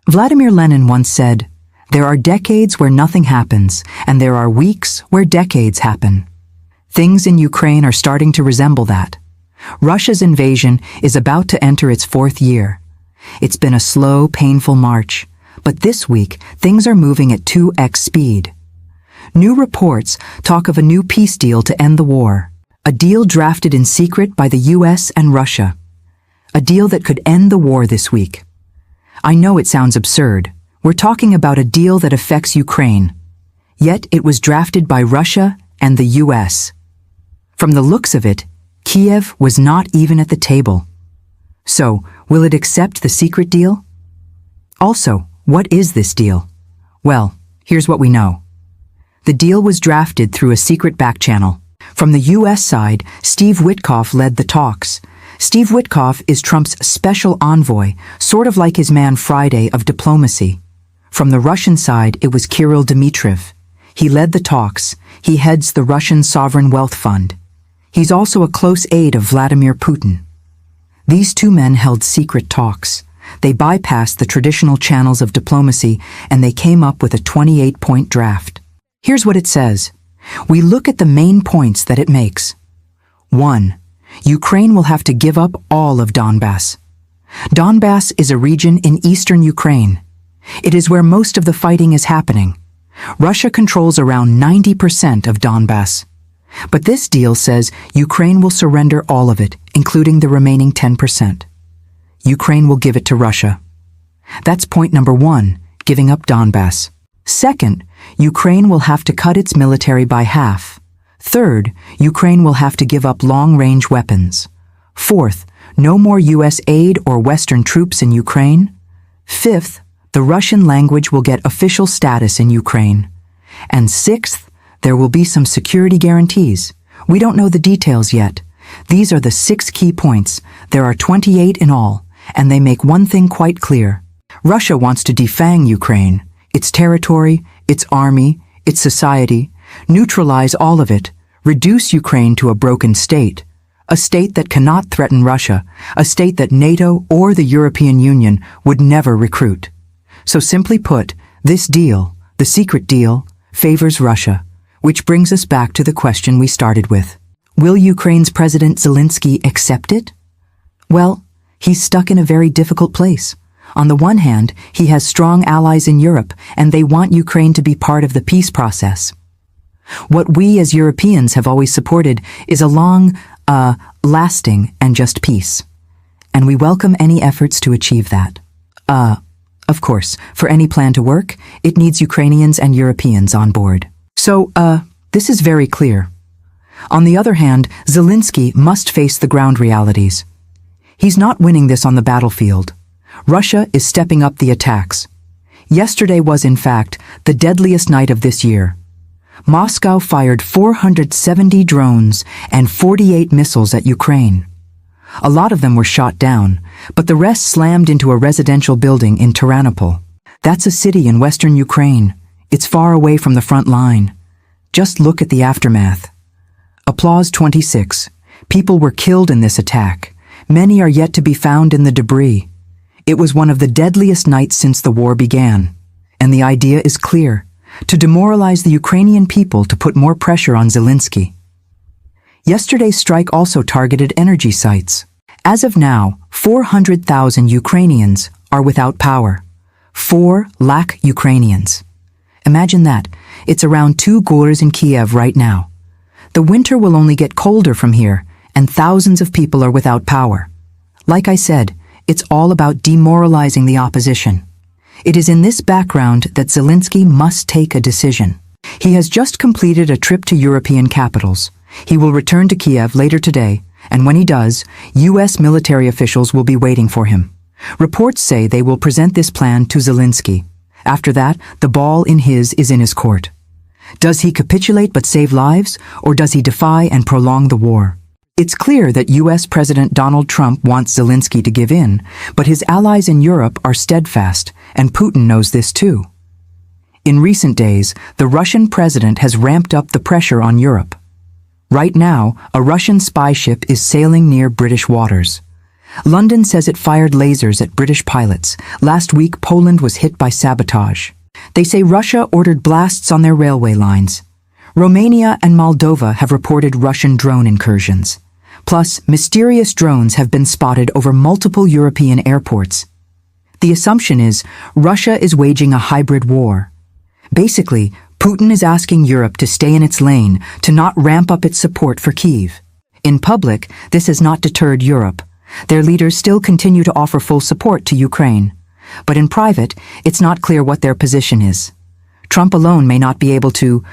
Vladimir Lenin once said, "There are decades where nothing happens, and there are weeks where decades happen." Things in Ukraine are starting to resemble that. Russia's invasion is about to enter its fourth year. It's been a slow, painful march, but this week things are moving at 2x speed. New reports talk of a new peace deal to end the war, a deal drafted in secret by the US and Russia, a deal that could end the war this week. I know it sounds absurd. We're talking about a deal that affects Ukraine, yet it was drafted by Russia and the US. From the looks of it, Kiev was not even at the table. So, will it accept the secret deal? Also, what is this deal? Well, here's what we know. The deal was drafted through a secret back channel. From the US side, Steve Witkoff led the talks. Steve Witkoff is Trump's special envoy, sort of like his man Friday of diplomacy. From the Russian side, it was Kirill Dmitriev. He led the talks. He heads the Russian Sovereign Wealth Fund. He's also a close aide of Vladimir Putin. These two men held secret talks. They bypassed the traditional channels of diplomacy, and they came up with a 28-point draft. Here's what it says. We look at the main points that it makes. 1. Ukraine will have to give up all of Donbas. Donbas is a region in eastern Ukraine. It is where most of the fighting is happening. Russia controls around 90% of Donbas. But this deal says Ukraine will surrender all of it, including the remaining 10%. Ukraine will give it to Russia. That's point number 1, giving up Donbas. Second, Ukraine will have to cut its military by half. Third, Ukraine will have to give up long-range weapons. Fourth, no more US aid or Western troops in Ukraine. Fifth, the Russian language will get official status in Ukraine. And sixth, there will be some security guarantees. We don't know the details yet. These are the 6 key points. There are 28 in all, and they make one thing quite clear. Russia wants to defang Ukraine, its territory, its army, its society, neutralize all of it, reduce Ukraine to a broken state, a state that cannot threaten Russia, a state that NATO or the European Union would never recruit. So simply put, this deal, the secret deal, favors Russia, which brings us back to the question we started with. Will Ukraine's President Zelensky accept it? Well, he's stuck in a very difficult place. On the one hand, he has strong allies in Europe, and they want Ukraine to be part of the peace process. What we as Europeans have always supported is a long, lasting and just peace. And we welcome any efforts to achieve that. Of course, for any plan to work, it needs Ukrainians and Europeans on board. So, this is very clear. On the other hand, Zelensky must face the ground realities. He's not winning this on the battlefield. Russia is stepping up the attacks. Yesterday was, in fact, the deadliest night of this year. Moscow fired 470 drones and 48 missiles at Ukraine. A lot of them were shot down, but the rest slammed into a residential building in Taranopol. That's a city in western Ukraine. It's far away from the front line. Just look at the aftermath. Applause 26. People were killed in this attack. Many are yet to be found in the debris. It was one of the deadliest nights since the war began. And the idea is clear: to demoralize the Ukrainian people to put more pressure on Zelensky. Yesterday's strike also targeted energy sites. As of now, 400,000 Ukrainians are without power. 4 lakh Ukrainians. Imagine that. It's around 2 gores in Kiev right now. The winter will only get colder from here, and thousands of people are without power. Like I said, it's all about demoralizing the opposition. It is in this background that Zelensky must take a decision. He has just completed a trip to European capitals. He will return to Kiev later today, and when he does, US military officials will be waiting for him. Reports say they will present this plan to Zelensky. After that, the ball is in his court. Does he capitulate but save lives, or does he defy and prolong the war? It's clear that US President Donald Trump wants Zelensky to give in, but his allies in Europe are steadfast, and Putin knows this too. In recent days, the Russian president has ramped up the pressure on Europe. Right now, a Russian spy ship is sailing near British waters. London says it fired lasers at British pilots. Last week, Poland was hit by sabotage. They say Russia ordered blasts on their railway lines. Romania and Moldova have reported Russian drone incursions. Plus, mysterious drones have been spotted over multiple European airports. The assumption is Russia is waging a hybrid war. Basically, Putin is asking Europe to stay in its lane, to not ramp up its support for Kyiv. In public, this has not deterred Europe. Their leaders still continue to offer full support to Ukraine. But in private, it's not clear what their position is. Trump alone may not be able to